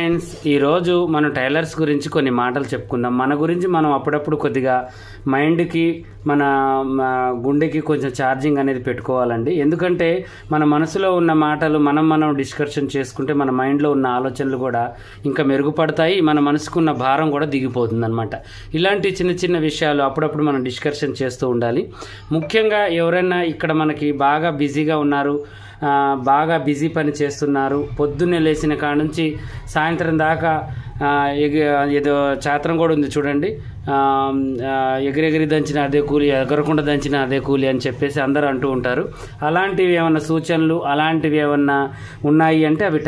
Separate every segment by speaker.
Speaker 1: Friends, ఈరోజు మనం tailors గురించి కొన్ని మాటలు చెప్పుకుందాం. మన గురించి మనం అప్పుడప్పుడు కొద్దిగా మైండ్కి మన గుండెకి కొంచెం ఛార్జింగ్ అనేది పెట్టుకోవాలండి. ఎందుకంటే మన మనసులో ఉన్న మాటలు మనం డిస్కషన్ చేసుకుంటే మన మైండ్లో ఉన్న ఆలోచనలు కూడా ఇంకా మెరుగుపడతాయి, మన మనసుకున్న భారం కూడా దిగిపోతుంది అనమాట. ఇలాంటి చిన్న చిన్న విషయాలు అప్పుడప్పుడు మనం డిస్కషన్ చేస్తూ ఉండాలి. ముఖ్యంగా ఎవరైనా ఇక్కడ మనకి బాగా బిజీగా ఉన్నారు, బాగా బిజీ పని చేస్తున్నారు, పొద్దున్నే లేచిన కాడ నుంచి సాయంత్రం దాకా ఏదో చాత్రం కూడా ఉంది చూడండి, ఎగిరెగిరి దంచిన అదే కూలి, ఎగరకుండా దంచిన అదే కూలి అని చెప్పేసి అందరూ అంటూ ఉంటారు. అలాంటివి ఏమన్నా సూచనలు అలాంటివి ఏమన్నా ఉన్నాయి అంటే అవి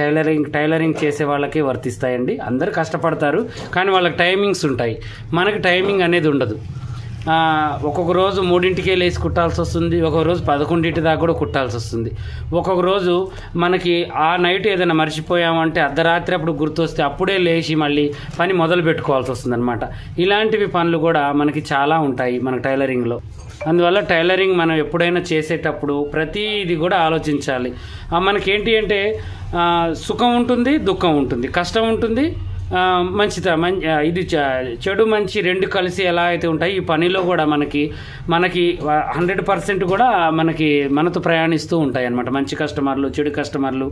Speaker 1: టైలరింగ్ చేసే వాళ్ళకి వర్తిస్తాయండి. అందరూ కష్టపడతారు కానీ వాళ్ళకి టైమింగ్స్ ఉంటాయి, మనకి టైమింగ్ అనేది ఉండదు. ఒక్కొక్క రోజు 3ంటికే లేచి కుట్టాల్సి వస్తుంది, ఒక్కొక్క రోజు 11ంటి దాకా కూడా కుట్టాల్సి వస్తుంది. ఒక్కొక్క రోజు మనకి ఆ నైట్ ఏదైనా మర్చిపోయామంటే అర్ధరాత్రి అప్పుడు గుర్తొస్తే అప్పుడే లేచి మళ్ళీ పని మొదలు పెట్టుకోవాల్సి వస్తుంది అనమాట. ఇలాంటివి పనులు కూడా మనకి చాలా ఉంటాయి మన టైలరింగ్లో. అందువల్ల టైలరింగ్ మనం ఎప్పుడైనా చేసేటప్పుడు ప్రతిది కూడా ఆలోచించాలి. మనకేంటి అంటే సుఖం ఉంటుంది, దుఃఖం ఉంటుంది, కష్టం ఉంటుంది, ఇది చెడు మంచి రెండు కలిసి ఎలా అయితే ఉంటాయి, ఈ పనిలో కూడా మనకి 100% కూడా మనతో ప్రయాణిస్తూ ఉంటాయి అన్నమాట. మంచి కస్టమర్లు, చెడు కస్టమర్లు,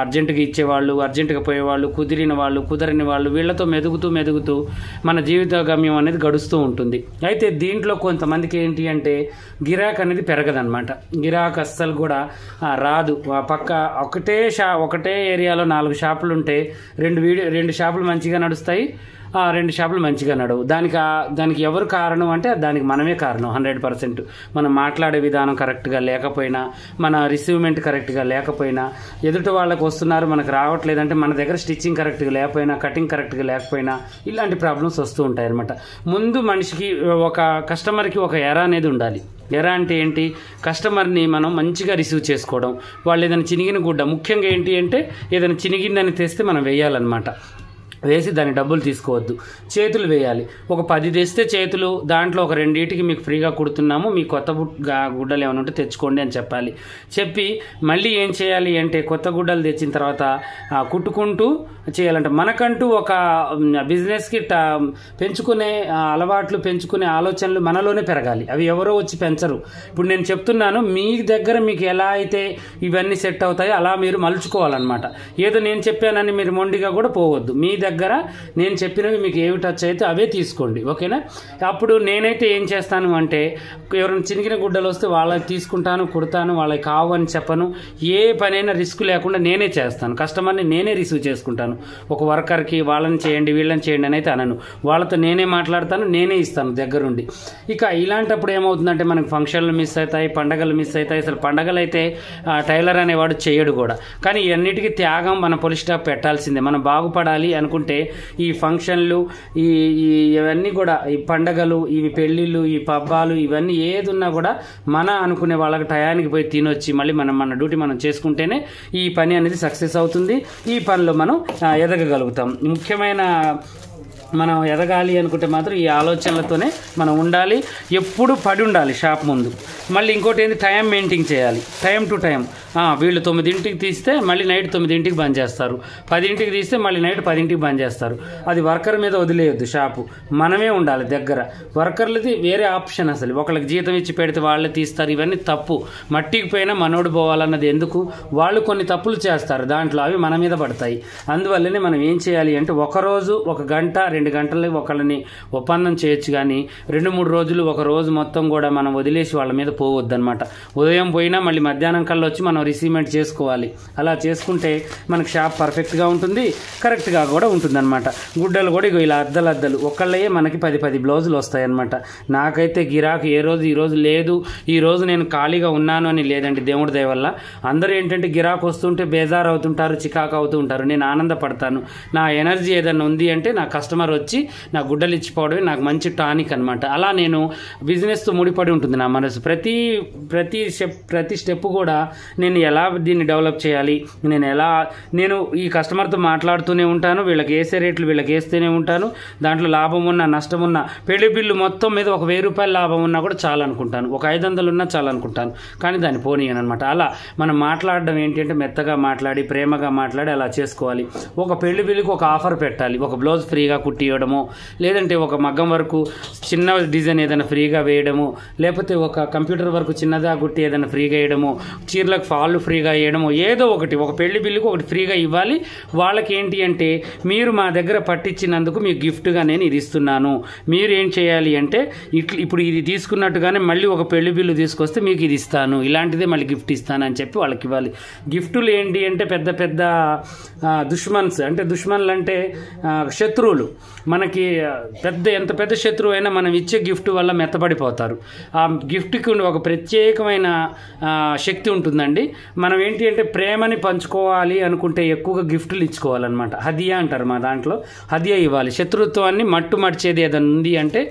Speaker 1: అర్జెంటుగా ఇచ్చేవాళ్ళు, అర్జెంటుగా పోయేవాళ్ళు, కుదిరిన వాళ్ళు, కుదరని వాళ్ళు, వీళ్ళతో మెదుగుతూ మన జీవిత గమ్యం అనేది గడుస్తూ ఉంటుంది. అయితే దీంట్లో కొంతమందికి ఏంటి అంటే గిరాక్ అనేది పెరగదనమాట. గిరాక్ అస్సలు కూడా రాదు. పక్క ఒకటే ఏరియాలో 4 షాపులు ఉంటే 2 షాపులు మంచిగా నడుస్తాయి, 2 షాపులు మంచిగా నడవు. దానికి ఎవరు కారణం అంటే దానికి మనమే కారణం 100%. మనం మాట్లాడే విధానం కరెక్ట్గా లేకపోయినా, మన రిసీవ్మెంట్ కరెక్ట్గా లేకపోయినా, ఎదుటి వాళ్ళకి వస్తున్నారు మనకు రావట్లేదంటే మన దగ్గర స్టిచ్చింగ్ కరెక్ట్గా లేకపోయినా, కటింగ్ కరెక్ట్గా లేకపోయినా ఇలాంటి ప్రాబ్లమ్స్ వస్తూ ఉంటాయి అన్నమాట. ముందు మనిషికి ఒక కస్టమర్కి ఒక ఎర అనేది ఉండాలి. ఎర అంటే ఏంటి? కస్టమర్ని మనం మంచిగా రిసీవ్ చేసుకోవడం. వాళ్ళు ఏదైనా చినిగిన గుడ్డ, ముఖ్యంగా ఏంటి అంటే ఏదైనా చినిగిందని తెస్తే మనం వేయాలన్నమాట. వేసి దాని డబ్బులు తీసుకోవద్దు, చేతులు వేయాలి. ఒక 10 తెస్తే చేతులు, దాంట్లో ఒక 2 మీకు ఫ్రీగా కుడుతున్నాము, మీ కొత్త గుడ్డలు ఏమైనా ఉంటే తెచ్చుకోండి అని చెప్పాలి. చెప్పి మళ్ళీ ఏం చేయాలి అంటే కొత్త గుడ్డలు తెచ్చిన తర్వాత కుట్టుకుంటూ చేయాలంటే మనకంటూ ఒక బిజినెస్కి పెంచుకునే అలవాట్లు, పెంచుకునే ఆలోచనలు మనలోనే పెరగాలి. అవి ఎవరో వచ్చి పెంచరు. ఇప్పుడు నేను చెప్తున్నాను, మీ దగ్గర మీకు ఎలా అయితే ఇవన్నీ సెట్ అవుతాయో అలా మీరు మలుచుకోవాలన్నమాట. ఏదో నేను చెప్పానని మీరు మొండిగా కూడా పోవద్దు. మీ దగ్గర నేను చెప్పినవి మీకు ఏవి టచ్ అయితే అవే తీసుకోండి, ఓకేనా? అప్పుడు నేనైతే ఏం చేస్తాను అంటే ఎవరైనా చినిగిన గుడ్డలు వస్తే వాళ్ళకి తీసుకుంటాను, కుడతాను, వాళ్ళకి కావు అని చెప్పను. ఏ పనైనా రిస్క్ లేకుండా నేనే చేస్తాను. కస్టమర్ని నేనే రిసీవ్ చేసుకుంటాను. ఒక వర్కర్కి వాళ్ళని చేయండి వీళ్ళని చేయండి అని అయితే అనను. వాళ్ళతో నేనే మాట్లాడతాను, నేనే ఇస్తాను దగ్గరుండి. ఇక ఇలాంటప్పుడు ఏమవుతుందంటే మనకు ఫంక్షన్లు మిస్ అవుతాయి, పండగలు మిస్ అవుతాయి. అసలు పండగలు అయితే టైలర్ అనేవాడు చేయడు కూడా. కానీ ఇవన్నిటికీ త్యాగం, మన పొలి స్టాప్ పెట్టాల్సిందే. మనం బాగుపడాలి అనుకుంటే ఈ ఫంక్షన్లు, ఇవన్నీ కూడా, ఈ పండగలు, ఇవి పెళ్ళిళ్ళు, ఈ పబ్బాలు, ఇవన్నీ ఏది ఉన్నా కూడా మన అనుకునే వాళ్ళకి టయానికి పోయి తినొచ్చి మళ్ళీ మన డ్యూటీ మనం చేసుకుంటేనే ఈ పని అనేది సక్సెస్ అవుతుంది. ఈ పనిలో మనం ఎదగగలుగుతాం. ముఖ్యమైన మనం ఎదగాలి అనుకుంటే మాత్రం ఈ ఆలోచనలతోనే మనం ఉండాలి. ఎప్పుడు పడి ఉండాలి షాప్ ముందు. మళ్ళీ ఇంకోటి ఏంటి, టైం మెయింటైన్ చేయాలి. Time to time. వీళ్ళు 9ంటికి తీస్తే మళ్ళీ నైట్ 9ంటికి బంద్ చేస్తారు, 10ంటికి తీస్తే మళ్ళీ నైట్ 10ంటికి బంద్ చేస్తారు. అది వర్కర్ మీద వదిలేయొద్దు. షాపు మనమే ఉండాలి దగ్గర. వర్కర్లది వేరే ఆప్షన్. అసలు ఒకళ్ళకి జీతం ఇచ్చి పెడితే వాళ్ళే తీస్తారు, ఇవన్నీ తప్పు. మట్టికి పోయినా మనోడు పోవాలన్నది ఎందుకు? వాళ్ళు కొన్ని తప్పులు చేస్తారు దాంట్లో, అవి మన మీద పడతాయి. అందువల్లనే మనం ఏం చేయాలి అంటే ఒకరోజు 1 గంట 2 గంటలు ఒకళ్ళని ఒప్పందం చేయొచ్చు, కానీ 2-3 రోజులు, ఒక రోజు మొత్తం కూడా మనం వదిలేసి వాళ్ళ మీద పోవద్దు అనమాట. ఉదయం పోయినా మళ్ళీ మధ్యాహ్నం కల్లా వచ్చి మనం రిసీవ్మెంట్ చేసుకోవాలి. అలా చేసుకుంటే మనకి షాప్ పర్ఫెక్ట్గా ఉంటుంది, కరెక్ట్గా కూడా ఉంటుంది అనమాట. గుడ్డలు కూడా ఇలా అద్దలు ఒకళ్ళయే మనకి 10 బ్లౌజులు వస్తాయి అనమాట. నాకైతే గిరాకు ఈరోజు లేదు, ఈరోజు నేను ఖాళీగా ఉన్నాను అని లేదండి. దేవుడి దయ వల్ల అందరూ ఏంటంటే గిరాకు వస్తుంటే బేజారు అవుతుంటారు, చికాకు అవుతూ ఉంటారు. నేను ఆనందపడతాను. నా ఎనర్జీ ఏదైనా ఉంది అంటే నా కస్టమర్ వచ్చి నా గుడ్డలు ఇచ్చిపోవడమే నాకు మంచి టానిక్ అనమాట. అలా నేను బిజినెస్తో ముడిపడి ఉంటుంది నా మనసు. ప్రతి ప్రతి స్టెప్ కూడా నేను ఎలా దీన్ని డెవలప్ చేయాలి, నేను ఈ కస్టమర్తో మాట్లాడుతూనే ఉంటాను, వీళ్ళకి వేసే రేట్లు వీళ్ళకి వేస్తూనే ఉంటాను, దాంట్లో లాభం ఉన్నా నష్టం ఉన్నా పెళ్లి బిల్లు మొత్తం మీద ఒక 1000 రూపాయల లాభం ఉన్నా కూడా చాలా అనుకుంటాను, ఒక 500 ఉన్నా చాలా అనుకుంటాను, కానీ దాన్ని పోనీయను అనమాట. అలా మనం మాట్లాడడం ఏంటంటే మెత్తగా మాట్లాడి ప్రేమగా మాట్లాడి అలా చేసుకోవాలి. ఒక పెళ్లి బిల్లుకి ఒక ఆఫర్ పెట్టాలి, ఒక బ్లౌజ్ ఫ్రీగా కుట్టియడము, లేదంటే ఒక మగ్గం వరకు చిన్న డిజైన్ ఏదైనా ఫ్రీగా వేయడము, లేకపోతే ఒక కంప్యూటర్ వరకు చిన్నదా కుట్టి ఏదైనా ఫ్రీగా వేయడము, చీరలకు ఫాళ్ళు ఫ్రీగా వేయడము, ఏదో ఒకటి ఒక పెళ్లి బిల్లుకు ఒకటి ఫ్రీగా ఇవ్వాలి. వాళ్ళకి ఏంటి అంటే మీరు మా దగ్గర పట్టించినందుకు మీకు గిఫ్ట్గా నేను ఇది ఇస్తున్నాను, మీరు ఏం చేయాలి అంటే ఇప్పుడు ఇది తీసుకున్నట్టుగానే మళ్ళీ ఒక పెళ్లి బిల్లు తీసుకొస్తే మీకు ఇది ఇస్తాను, ఇలాంటిదే మళ్ళీ గిఫ్ట్ ఇస్తాను అని చెప్పి వాళ్ళకి ఇవ్వాలి. గిఫ్టులు ఏంటి అంటే పెద్ద పెద్ద దుష్మన్లు అంటే శత్రువులు. మనకి ఎంత పెద్ద శత్రువు అయినా మనం ఇచ్చే గిఫ్ట్ వల్ల మెత్తబడిపోతారు. ఆ గిఫ్ట్కి ఒక ప్రత్యేకమైన శక్తి ఉంటుందండి. మనం ఏంటి అంటే ప్రేమని పంచుకోవాలి అనుకుంటే ఎక్కువగా గిఫ్టులు ఇచ్చుకోవాలన్నమాట. హదియా అంటారు మా దాంట్లో, హదియా ఇవ్వాలి. శత్రుత్వాన్ని మట్టుమడిచేది ఏదైనా ఉంది అంటే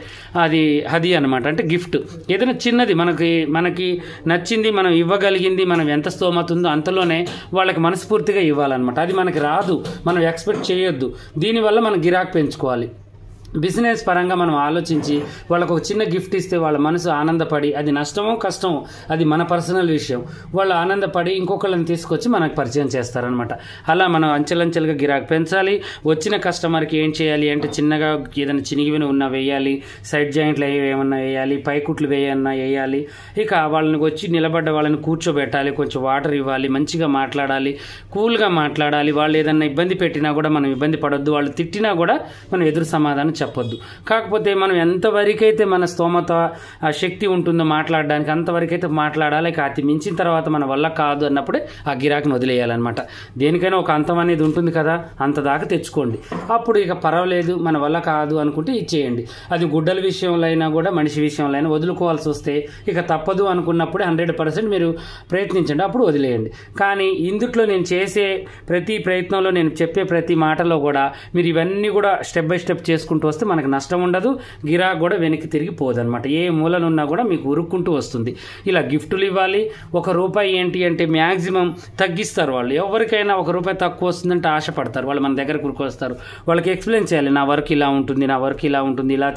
Speaker 1: అది హదియా అనమాట. అంటే గిఫ్ట్ ఏదైనా చిన్నది మనకి నచ్చింది, మనం ఇవ్వగలిగింది, మనం ఎంత స్తోమత ఉందో అంతలోనే వాళ్ళకి మనస్ఫూర్తిగా ఇవ్వాలన్నమాట. అది మనకి రాదు, మనం ఎక్స్పెక్ట్ చేయొద్దు. దీనివల్ల మనం గిరాక్ పెంచుకోవాలి. బిజినెస్ పరంగా మనం ఆలోచించి వాళ్ళకు ఒక చిన్న గిఫ్ట్ ఇస్తే వాళ్ళ మనసు ఆనందపడి, అది నష్టమో కష్టమో అది మన పర్సనల్ విషయం, వాళ్ళు ఆనందపడి ఇంకొకళ్ళని తీసుకొచ్చి మనకు పరిచయం చేస్తారనమాట. అలా మనం అంచెలంచెలుగా గిరాకు పెంచాలి. వచ్చిన కస్టమర్కి ఏం చేయాలి అంటే చిన్నగా ఏదైనా చినిగివిన ఉన్నా వేయాలి, సైడ్ జాయింట్లు ఏమన్నా వేయాలి, పైకుట్లు వేయాలి. ఇక వాళ్ళని వచ్చి నిలబడ్డ వాళ్ళని కూర్చోబెట్టాలి, కొంచెం వాటర్ ఇవ్వాలి, మంచిగా మాట్లాడాలి, కూల్గా మాట్లాడాలి. వాళ్ళు ఏదన్నా ఇబ్బంది పెట్టినా కూడా మనం ఇబ్బంది పడొద్దు, వాళ్ళు తిట్టినా కూడా మనం ఎదురు సమాధానం చెప్పొద్దు. కాకపోతే మనం ఎంతవరకైతే మన స్తోమత ఆ శక్తి ఉంటుందో మాట్లాడడానికి అంతవరకైతే మాట్లాడాలి. అతి మించిన తర్వాత మన వల్ల కాదు అన్నప్పుడే ఆ గిరాకుని వదిలేయాలన్నమాట. దేనికైనా ఒక అంతం అనేది ఉంటుంది కదా, అంత దాకా తెచ్చుకోండి. అప్పుడు ఇక పర్వాలేదు మన వల్ల కాదు అనుకుంటే ఇచ్చేయండి. అది గుడ్డల విషయంలో అయినా కూడా మనిషి విషయంలో అయినా వదులుకోవాల్సి వస్తే ఇక తప్పదు అనుకున్నప్పుడే 100% మీరు ప్రయత్నించండి, అప్పుడు వదిలేయండి. కానీ ఇందుట్లో నేను చేసే ప్రతి ప్రయత్నంలో, నేను చెప్పే ప్రతి మాటలో కూడా మీరు ఇవన్నీ కూడా స్టెప్ బై స్టెప్ చేసుకుంటూ వస్తే మనకు నష్టం ఉండదు, గిరాకు కూడా వెనక్కి తిరిగి పోదన్నమాట. ఏ మూలనున్నా కూడా మీకు ఉరుక్కుంటూ వస్తుంది. ఇలా గిఫ్టులు ఇవ్వాలి. ₹1 ఏంటి అంటే మ్యాక్సిమం తగ్గిస్తారు వాళ్ళు. ఎవరికైనా ₹1 తక్కువ వస్తుందంటే ఆశపడతారు, వాళ్ళు మన దగ్గర వస్తారు. వాళ్ళకి ఎక్స్ప్లెయిన్ చేయాలి, నా వర్క్ ఇలా ఉంటుంది, నా వర్క్ ఇలా ఉంటుంది, ఇలా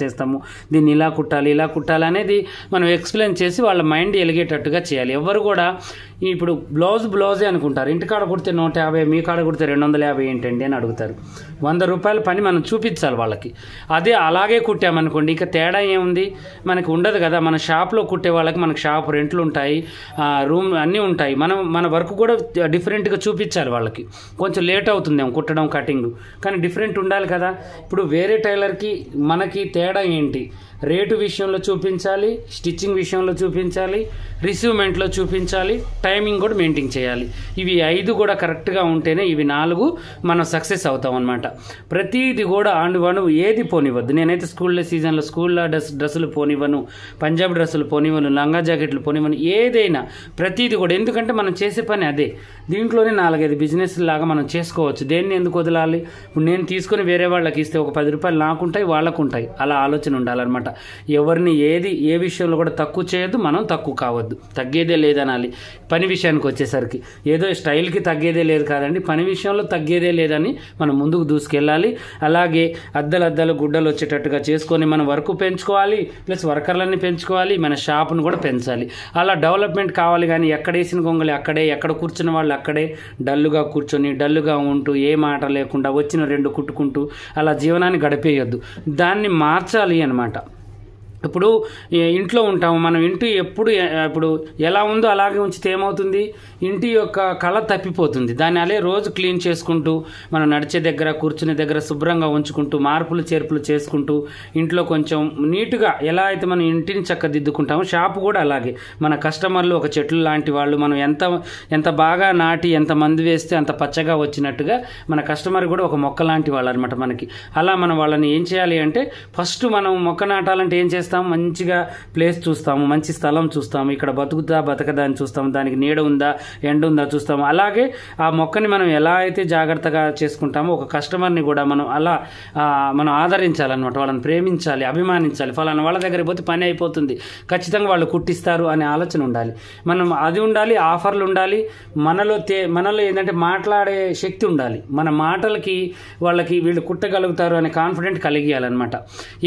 Speaker 1: చేస్తాము, దీన్ని ఇలా కుట్టాలి అనేది మనం ఎక్స్ప్లెయిన్ చేసి వాళ్ళ మైండ్ ఎలిగేటట్టుగా చేయాలి. ఎవరు కూడా ఇప్పుడు బ్లౌజే అనుకుంటారు, ఇంటికాడ కుడితే 150, మీ కాడ కుడితే 250 ఏంటండి అని అడుగుతారు. ₹100 పని మనం చూపించాలి వాళ్ళకి. అదే అలాగే కుట్టామనుకోండి ఇక తేడా ఏముంది, మనకి ఉండదు కదా. మన షాప్లో కుట్టే వాళ్ళకి మనకు షాప్ రెంట్లు ఉంటాయి, రూమ్ అన్నీ ఉంటాయి. మన వర్క్ కూడా డిఫరెంట్గా చూపించాలి వాళ్ళకి. కొంచెం లేట్ అవుతుందేమో కుట్టడం, కటింగ్, కానీ డిఫరెంట్ ఉండాలి కదా. ఇప్పుడు వేరే టైలర్కి మనకి తేడా ఏంటి, రేటు విషయంలో చూపించాలి, స్టిచ్చింగ్ విషయంలో చూపించాలి, రిసీవ్మెంట్లో చూపించాలి, టైమింగ్ కూడా మెయింటైన్ చేయాలి. ఇవి 5 కూడా కరెక్ట్గా ఉంటేనే ఇవి 4 మనం సక్సెస్ అవుతాం అనమాట. ప్రతిది కూడా ఆండువాను ఏది పోనివ్వద్దు. నేనైతే సీజన్లో స్కూల్లో డ్రెస్సులు పోనివ్వను, పంజాబ్ డ్రెస్సులు పోనివ్వను, లంగా జాకెట్లు పోనివ్వను, ఏదైనా ప్రతిది కూడా. ఎందుకంటే మనం చేసే పని అదే. దీంట్లోనే 4-5 బిజినెస్ లాగా మనం చేసుకోవచ్చు. దేన్ని ఎందుకు వదలాలి? ఇప్పుడు నేను తీసుకొని వేరే వాళ్ళకి ఇస్తే ఒక ₹10 నాకుంటాయి, వాళ్ళకు ఉంటాయి. అలా ఆలోచన ఉండాలన్నమాట. ఎవరిని ఏ విషయంలో కూడా తక్కువ చేయొద్దు, మనం తక్కువ కావద్దు. తగ్గేదే లేదనాలి. పని విషయానికి వచ్చేసరికి ఏదో స్టైల్కి తగ్గేదే లేదు కాదండి, పని విషయంలో తగ్గేదే లేదని మనం ముందుకు దూసుకెళ్ళాలి. అలాగే అద్దలు గుడ్డలు వచ్చేటట్టుగా చేసుకొని మన వర్క్ పెంచుకోవాలి, ప్లస్ వర్కర్లన్నీ పెంచుకోవాలి, మన షాప్ను కూడా పెంచాలి. అలా డెవలప్మెంట్ కావాలి. కానీ ఎక్కడేసిన గొంగలి అక్కడే, ఎక్కడ కూర్చున్న వాళ్ళు అక్కడే డల్లుగా కూర్చొని డల్లుగా ఉంటూ ఏ మాట లేకుండా వచ్చిన 2 కుట్టుకుంటూ అలా జీవనాన్ని గడిపేయొద్దు. దాన్ని మార్చాలి అన్నమాట. ఇప్పుడు ఇంట్లో ఉంటాము, మనం ఇంటి ఇప్పుడు ఎలా ఉందో అలాగే ఉంచితే ఏమవుతుంది, ఇంటి యొక్క కళ తప్పిపోతుంది. దాన్ని అలా రోజు క్లీన్ చేసుకుంటూ, మనం నడిచే దగ్గర కూర్చునే దగ్గర శుభ్రంగా ఉంచుకుంటూ, మార్పులు చేర్పులు చేసుకుంటూ, ఇంట్లో కొంచెం నీట్గా ఎలా అయితే మనం ఇంటిని చక్కదిద్దుకుంటామో షాపు కూడా అలాగే. మన కస్టమర్లు ఒక చెట్లు లాంటి వాళ్ళు. మనం ఎంత బాగా నాటి ఎంత మందు వేస్తే అంత పచ్చగా వచ్చినట్టుగా మన కస్టమర్ కూడా ఒక మొక్క లాంటి వాళ్ళు అనమాట మనకి. అలా మనం వాళ్ళని ఏం చేయాలి అంటే, ఫస్ట్ మనం మొక్క నాటాలంటే ఏం చేస్తాం, చేస్తాం, మంచిగా ప్లేస్ చూస్తాము, మంచి స్థలం చూస్తాము, ఇక్కడ బతకదా అని చూస్తాము, దానికి నీడ ఉందా ఎండ ఉందా చూస్తాము. అలాగే ఆ మొక్కని మనం ఎలా అయితే జాగ్రత్తగా చేసుకుంటామో ఒక కస్టమర్ని కూడా మనం ఆదరించాలన్నమాట, వాళ్ళని ప్రేమించాలి, అభిమానించాలి. ఫలానా వాళ్ళ దగ్గర పోతే పని అయిపోతుంది, ఖచ్చితంగా వాళ్ళు కుట్టిస్తారు అనే ఆలోచన ఉండాలి. మనం అది ఉండాలి, ఆఫర్లు ఉండాలి, మనలో ఏంటంటే మాట్లాడే శక్తి ఉండాలి. మన మాటలకి వాళ్ళకి వీళ్ళు కుట్టగలుగుతారు అనే కాన్ఫిడెంట్ కలిగియాలన్నమాట.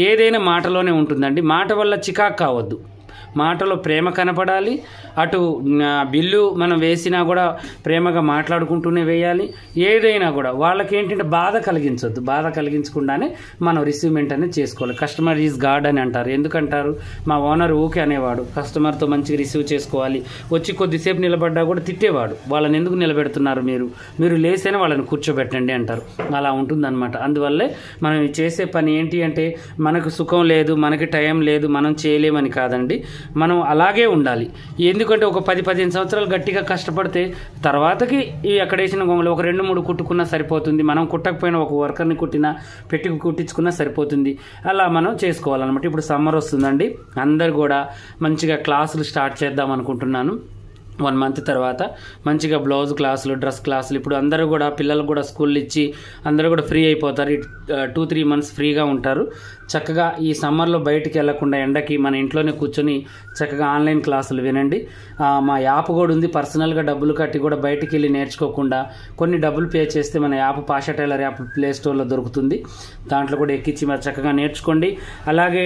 Speaker 1: ఏదైనా మాటలోనే ఉంటుందండి. మాట వల్ల చికాకు కావద్దు, మాటలో ప్రేమ కనపడాలి. అటు బిల్లు మనం వేసినా కూడా ప్రేమగా మాట్లాడుకుంటూనే వేయాలి. ఏదైనా కూడా వాళ్ళకి ఏంటంటే బాధ కలిగించొద్దు, బాధ కలిగించకుండానే మనం రిసీవ్మెంట్ అనేది చేసుకోవాలి. కస్టమర్ ఈజ్ గాడ్ అని అంటారు. ఎందుకంటారు? మా ఓనర్ ఊకే అనేవాడు, కస్టమర్తో మంచిగా రిసీవ్ చేసుకోవాలి. వచ్చి కొద్దిసేపు నిలబడ్డా కూడా తిట్టేవాడు, వాళ్ళని ఎందుకు నిలబెడుతున్నారు మీరు లేసైనా వాళ్ళని కూర్చోబెట్టండి అంటారు. అలా ఉంటుందన్నమాట. అందువల్లే మనం చేసే పని ఏంటి అంటే మనకు సుఖం లేదు, మనకి టైం లేదు, మనం చేయలేమని కాదండి, మనం అలాగే ఉండాలి. ఎందుకంటే ఒక 10-15 సంవత్సరాలు గట్టిగా కష్టపడితే తర్వాతకి ఈ అక్కడేసిన గొంగలు ఒక 2-3 కుట్టుకున్నా సరిపోతుంది. మనం కుట్టకపోయినా ఒక వర్కర్ని కుట్టించుకున్నా సరిపోతుంది. అలా మనం చేసుకోవాలన్నమాట. ఇప్పుడు సమ్మర్ వస్తుందండి, అందరు కూడా మంచిగా క్లాసులు స్టార్ట్ చేద్దాం అనుకుంటున్నాను. 1 మంత్ తర్వాత మంచిగా బ్లౌజ్ క్లాసులు, డ్రెస్ క్లాసులు, ఇప్పుడు అందరూ కూడా పిల్లలకు కూడా స్కూల్ ఇచ్చి అందరూ కూడా ఫ్రీ అయిపోతారు. 2-3 మంత్స్ ఫ్రీగా ఉంటారు. చక్కగా ఈ సమ్మర్లో బయటికి వెళ్లకుండా ఎండకి మన ఇంట్లోనే కూర్చొని చక్కగా ఆన్లైన్ క్లాసులు వినండి. మా యాప్ కూడా ఉంది, పర్సనల్గా డబ్బులు కట్టి కూడా బయటికి వెళ్ళి నేర్చుకోకుండా కొన్ని డబ్బులు పే చేస్తే మన app Pasha tailor app play స్టోర్లో దొరుకుతుంది. దాంట్లో కూడా ఎక్కించి మరి చక్కగా నేర్చుకోండి. అలాగే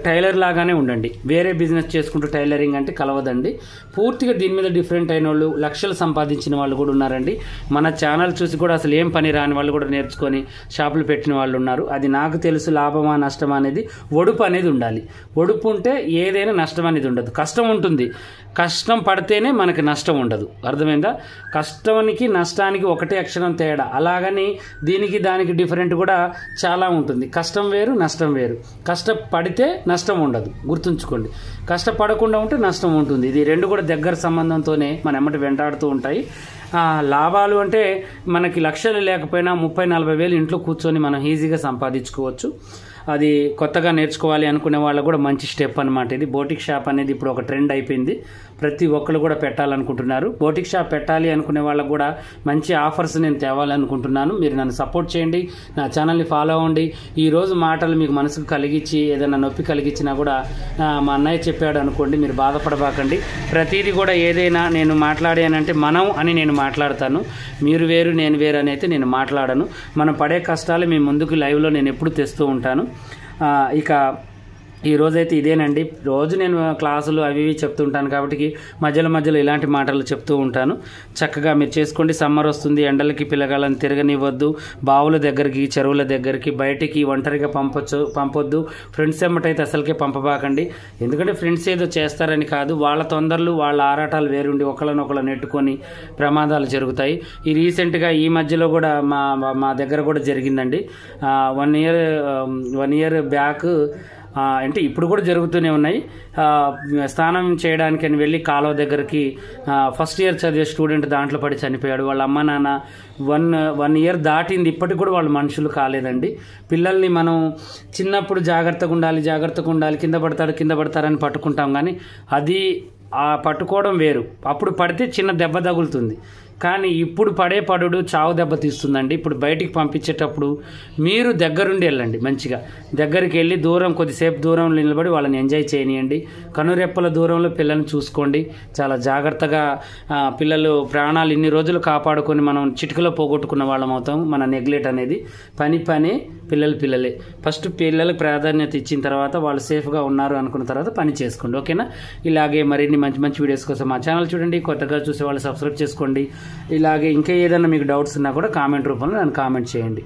Speaker 1: టైలర్ లాగానే ఉండండి. వేరే బిజినెస్ చేసుకుంటూ టైలరింగ్ అంటే కలవదండి. పూర్తిగా దీని మీద డిఫరెంట్ అయిన వాళ్ళు, లక్షలు సంపాదించిన వాళ్ళు కూడా ఉన్నారండి. మన ఛానల్ చూసి కూడా అసలు ఏం పని రాని వాళ్ళు కూడా నేర్చుకొని షాపులు పెట్టిన వాళ్ళు ఉన్నారు. అది నాకు తెలుసు. లాభమా నష్టమా అనేది, ఒడుపు అనేది ఉండాలి. ఒడుపు ఉంటే ఏదైనా నష్టం అనేది ఉండదు. కష్టం ఉంటుంది, కష్టం పడితేనే మనకి నష్టం ఉండదు. అర్థమైందా? కష్టానికి నష్టానికి ఒకటే అక్షరం తేడా. అలాగని దీనికి దానికి డిఫరెంట్ కూడా చాలా ఉంటుంది. కష్టం వేరు, నష్టం వేరు. కష్టపడితే నష్టం ఉండదు, గుర్తుంచుకోండి. కష్టపడకుండా ఉంటే నష్టం ఉంటుంది. ఇది రెండు కూడా దగ్గర సంబంధంతోనే మన ఎమ్మటి వెంటాడుతూ ఉంటాయి. లాభాలు అంటే మనకి లక్షలు లేకపోయినా 30-40 వేలు ఇంట్లో కూర్చొని మనం ఈజీగా సంపాదించుకోవచ్చు. అది కొత్తగా నేర్చుకోవాలి అనుకునే వాళ్ళకు కూడా మంచి స్టెప్ అనమాట. ఇది బోటిక్ షాప్ అనేది ఇప్పుడు ఒక ట్రెండ్ అయిపోయింది. ప్రతి ఒక్కరు కూడా పెట్టాలనుకుంటున్నారు. బోటిక్ షాప్ పెట్టాలి అనుకునే వాళ్ళకు కూడా మంచి ఆఫర్స్ నేను తేవాలనుకుంటున్నాను. మీరు నన్ను సపోర్ట్ చేయండి, నా ఛానల్ని ఫాలో అవ్వండి. ఈరోజు మాటలు మీకు మనసుకు కలిగించి ఏదైనా నొప్పి కలిగించినా కూడా మా అన్నయ్య చెప్పాడు అనుకోండి, మీరు బాధపడబాకండి. ప్రతిదీ కూడా ఏదైనా నేను మాట్లాడానంటే మనం అని నేను మాట్లాడతాను. మీరు వేరు నేను వేరు అని అయితే నేను మాట్లాడను. మనం పడే కష్టాలు మీ ముందుకు లైవ్లో నేను ఎప్పుడు తెస్తూ ఉంటాను. ఇక ఈ రోజైతే ఇదేనండి. రోజు నేను క్లాసులు అవి ఇవి చెప్తుంటాను కాబట్టి మధ్యలో ఇలాంటి మాటలు చెప్తూ ఉంటాను. చక్కగా మీరు చేసుకోండి. సమ్మర్ వస్తుంది, ఎండలకి పిల్లగాళ్ళని తిరగనివ్వద్దు. బావుల దగ్గరికి, చెరువుల దగ్గరికి, బయటికి ఒంటరిగా పంపొద్దు. ఫ్రెండ్స్ ఎమ్మటైతే అసలుకే పంపబాకండి. ఎందుకంటే ఫ్రెండ్స్ ఏదో చేస్తారని కాదు, వాళ్ళ తొందరలు వాళ్ళ ఆరాటాలు వేరుండి ఒకళ్ళనొకళ్ళు నెట్టుకొని ప్రమాదాలు జరుగుతాయి. ఈ రీసెంట్గా ఈ మధ్యలో కూడా మా దగ్గర కూడా జరిగిందండి. 1 ఇయర్ బ్యాక్ అంటే ఇప్పుడు కూడా జరుగుతూనే ఉన్నాయి. స్నానం చేయడానికి అని వెళ్ళి కాలువ దగ్గరికి ఫస్ట్ ఇయర్ చదివే స్టూడెంట్ దాంట్లో పడి చనిపోయాడు. వాళ్ళ అమ్మ నాన్న 1 ఇయర్ దాటింది, ఇప్పటికి కూడా వాళ్ళు మనుషులు కాలేదండి. పిల్లల్ని మనం చిన్నప్పుడు జాగ్రత్తగా ఉండాలి, కింద పడతారని పట్టుకుంటాం. కానీ అది పట్టుకోవడం వేరు. అప్పుడు పడితే చిన్న దెబ్బ తగులుతుంది, కానీ ఇప్పుడు పడుడు చావు దెబ్బ తీస్తుందండి. ఇప్పుడు బయటికి పంపించేటప్పుడు మీరు దగ్గరుండి వెళ్ళండి. మంచిగా దగ్గరికి వెళ్ళి కొద్దిసేపు దూరంలో నిలబడి వాళ్ళని ఎంజాయ్ చేయనియండి. కనురెప్పల దూరంలో పిల్లల్ని చూసుకోండి. చాలా జాగ్రత్తగా పిల్లలు ప్రాణాలు ఇన్ని రోజులు కాపాడుకొని మనం చిటికలో పోగొట్టుకున్న వాళ్ళం అవుతాం. మన నెగ్లెక్ట్ అనేది పనే, పిల్లలే. ఫస్ట్ పిల్లలకు ప్రాధాన్యత ఇచ్చిన తర్వాత వాళ్ళు సేఫ్గా ఉన్నారు అనుకున్న తర్వాత పని చేసుకోండి. ఓకేనా? ఇలాగే మరిన్ని మంచి వీడియోస్ కోసం మా ఛానల్ చూడండి. కొత్తగా చూసే వాళ్ళు సబ్స్క్రైబ్ చేసుకోండి. ఇలాగే ఇంకా ఏదైనా మీకు డౌట్స్ ఉన్నా కూడా కామెంట్ రూపంలో నన్ను కామెంట్ చేయండి.